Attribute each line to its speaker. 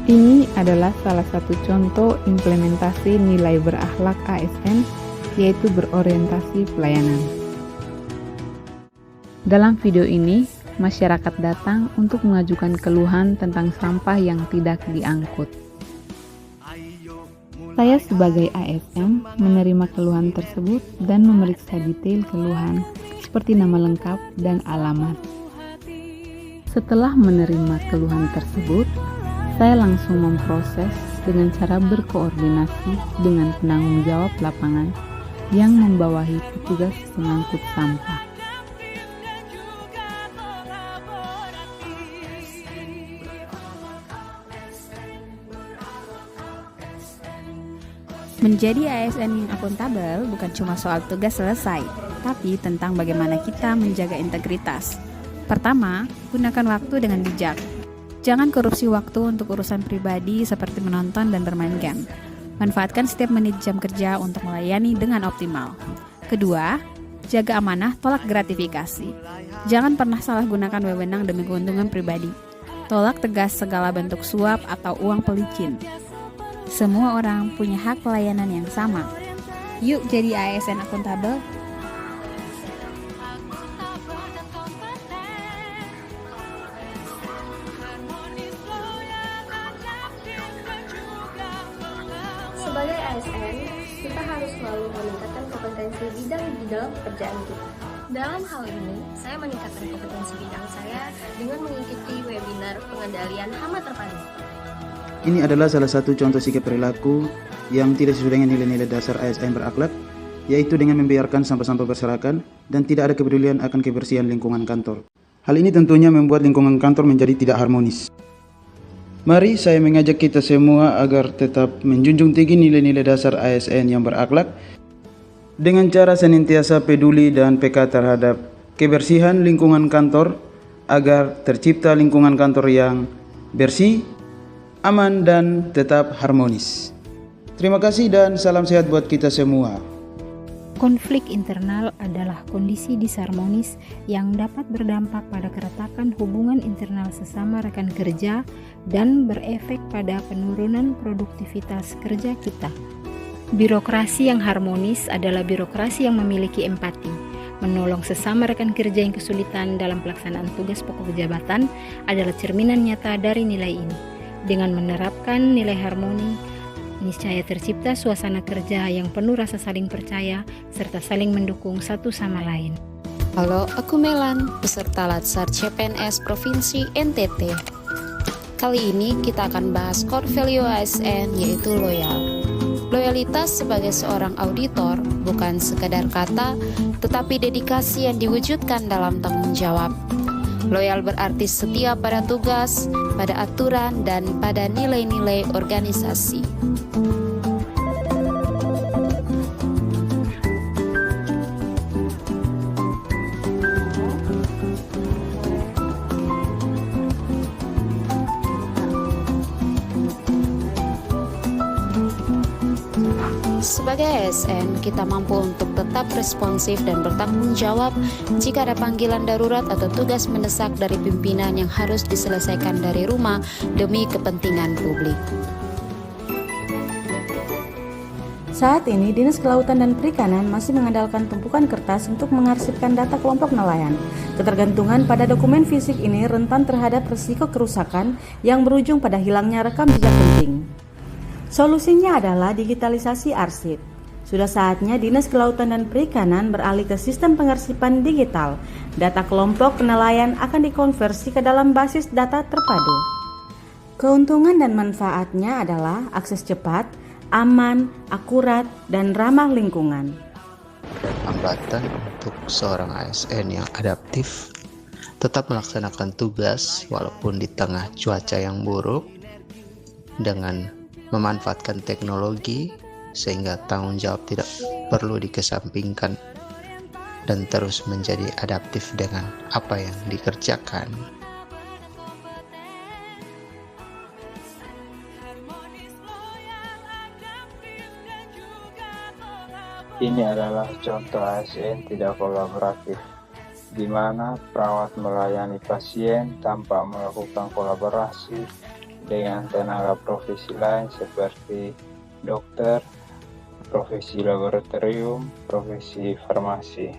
Speaker 1: Ini adalah salah satu contoh implementasi nilai berakhlak ASN, yaitu berorientasi pelayanan. Dalam video ini, masyarakat datang untuk mengajukan keluhan tentang sampah yang tidak diangkut. Saya sebagai ASN menerima keluhan tersebut dan memeriksa detail keluhan seperti nama lengkap dan alamat. Setelah menerima keluhan tersebut, saya langsung memproses dengan cara berkoordinasi dengan penanggung jawab lapangan yang membawahi petugas pengangkut sampah.
Speaker 2: Menjadi ASN yang akuntabel bukan cuma soal tugas selesai, tapi tentang bagaimana kita menjaga integritas. Pertama, gunakan waktu dengan bijak. Jangan korupsi waktu untuk urusan pribadi seperti menonton dan bermain game. Manfaatkan setiap menit jam kerja untuk melayani dengan optimal. Kedua, jaga amanah, tolak gratifikasi. Jangan pernah salah gunakan wewenang demi keuntungan pribadi. Tolak tegas segala bentuk suap atau uang pelicin. Semua orang punya hak pelayanan yang sama. Yuk jadi ASN akuntabel.
Speaker 3: Sebagai ASN, kita harus selalu meningkatkan kompetensi bidang di dalam pekerjaan kita. Dalam hal ini, saya meningkatkan kompetensi bidang saya dengan mengikuti webinar pengendalian hama terpadu.
Speaker 4: Ini adalah salah satu contoh sikap perilaku yang tidak sesuai dengan nilai-nilai dasar ASN berakhlak, yaitu dengan membiarkan sampah-sampah berserakan dan tidak ada kepedulian akan kebersihan lingkungan kantor. Hal ini tentunya membuat lingkungan kantor menjadi tidak harmonis. Mari saya mengajak kita semua agar tetap menjunjung tinggi nilai-nilai dasar ASN yang berakhlak dengan cara senantiasa peduli dan peka terhadap kebersihan lingkungan kantor agar tercipta lingkungan kantor yang bersih, aman, dan tetap harmonis. Terima kasih dan salam sehat buat kita semua.
Speaker 5: Konflik internal adalah kondisi disharmonis yang dapat berdampak pada keretakan hubungan internal sesama rekan kerja dan berefek pada penurunan produktivitas kerja kita. Birokrasi yang harmonis adalah birokrasi yang memiliki empati, menolong sesama rekan kerja yang kesulitan dalam pelaksanaan tugas pokok jabatan adalah cerminan nyata dari nilai ini. Dengan menerapkan nilai harmoni, niscaya tercipta suasana kerja yang penuh rasa saling percaya serta saling mendukung satu sama lain.
Speaker 6: Halo, aku Melan, peserta Latsar CPNS Provinsi NTT. Kali ini kita akan bahas core value ASN, yaitu loyal. Loyalitas sebagai seorang auditor bukan sekadar kata, tetapi dedikasi yang diwujudkan dalam tanggung jawab. Loyal berarti setia pada tugas, pada aturan, dan pada nilai-nilai organisasi. Sebagai ASN, kita mampu untuk tetap responsif dan bertanggung jawab jika ada panggilan darurat atau tugas mendesak dari pimpinan yang harus diselesaikan dari rumah demi kepentingan publik.
Speaker 7: Saat ini, Dinas Kelautan dan Perikanan masih mengandalkan tumpukan kertas untuk mengarsipkan data kelompok nelayan. Ketergantungan pada dokumen fisik ini rentan terhadap risiko kerusakan yang berujung pada hilangnya rekam jejak penting. Solusinya adalah digitalisasi arsip. Sudah saatnya Dinas Kelautan dan Perikanan beralih ke sistem pengarsipan digital. Data kelompok nelayan akan dikonversi ke dalam basis data terpadu. Keuntungan dan manfaatnya adalah akses cepat, aman, akurat, dan ramah lingkungan.
Speaker 8: Hambatan untuk seorang ASN yang adaptif tetap melaksanakan tugas walaupun di tengah cuaca yang buruk dengan memanfaatkan teknologi sehingga tanggung jawab tidak perlu dikesampingkan dan terus menjadi adaptif dengan apa yang dikerjakan.
Speaker 9: Ini adalah contoh ASN tidak kolaboratif, di mana perawat melayani pasien tanpa melakukan kolaborasi dengan tenaga profesi lain seperti dokter, profesi laboratorium, profesi farmasi.